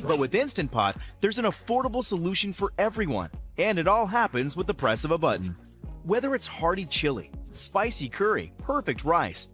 But with Instant Pot, there's an affordable solution for everyone, and it all happens with the press of a button. Whether it's hearty chili, spicy curry, perfect rice,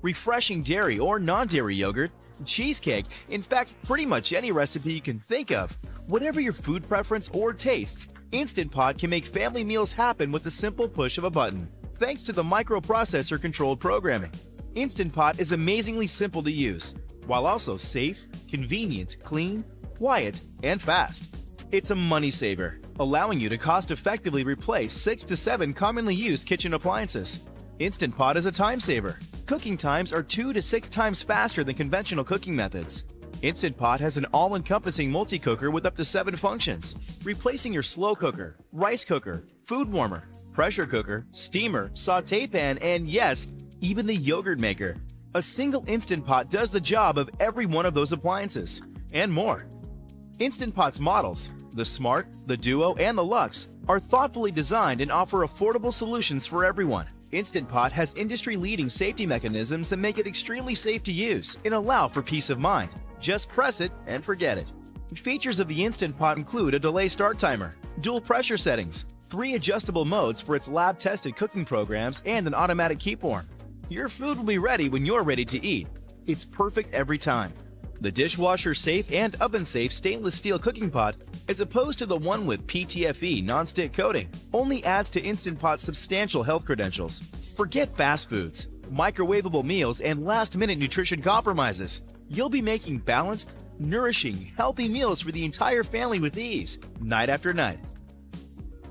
refreshing dairy or non-dairy yogurt, cheesecake, in fact, pretty much any recipe you can think of, whatever your food preference or tastes, Instant Pot can make family meals happen with the simple push of a button. Thanks to the microprocessor-controlled programming, Instant Pot is amazingly simple to use, while also safe, convenient, clean, quiet, and fast. It's a money saver, allowing you to cost-effectively replace 6 to 7 commonly used kitchen appliances. Instant Pot is a time saver. Cooking times are 2 to 6 times faster than conventional cooking methods. Instant Pot has an all-encompassing multi-cooker with up to 7 functions, replacing your slow cooker, rice cooker, food warmer, pressure cooker, steamer, sauté pan, and yes, even the yogurt maker. A single Instant Pot does the job of every one of those appliances, and more. Instant Pot's models, the Smart, the Duo, and the Luxe, are thoughtfully designed and offer affordable solutions for everyone. Instant Pot has industry-leading safety mechanisms that make it extremely safe to use and allow for peace of mind. Just press it and forget it. Features of the Instant Pot include a delay start timer, dual pressure settings, 3 adjustable modes for its lab-tested cooking programs, and an automatic keep warm. Your food will be ready when you're ready to eat. It's perfect every time. The dishwasher-safe and oven-safe stainless steel cooking pot, as opposed to the one with PTFE non-stick coating, only adds to Instant Pot's substantial health credentials. Forget fast foods, microwavable meals, and last-minute nutrition compromises. You'll be making balanced, nourishing, healthy meals for the entire family with ease, night after night.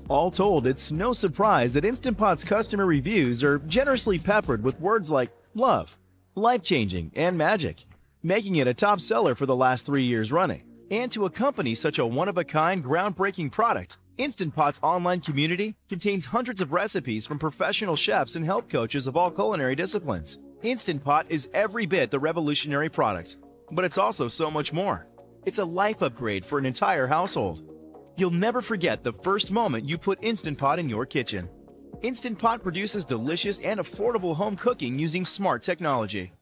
All told, it's no surprise that Instant Pot's customer reviews are generously peppered with words like love, life-changing, and magic, making it a top seller for the last 3 years running. And to accompany such a one-of-a-kind, groundbreaking product, Instant Pot's online community contains hundreds of recipes from professional chefs and health coaches of all culinary disciplines. Instant Pot is every bit the revolutionary product, but it's also so much more. It's a life upgrade for an entire household. You'll never forget the first moment you put Instant Pot in your kitchen. Instant Pot produces delicious and affordable home cooking using smart technology.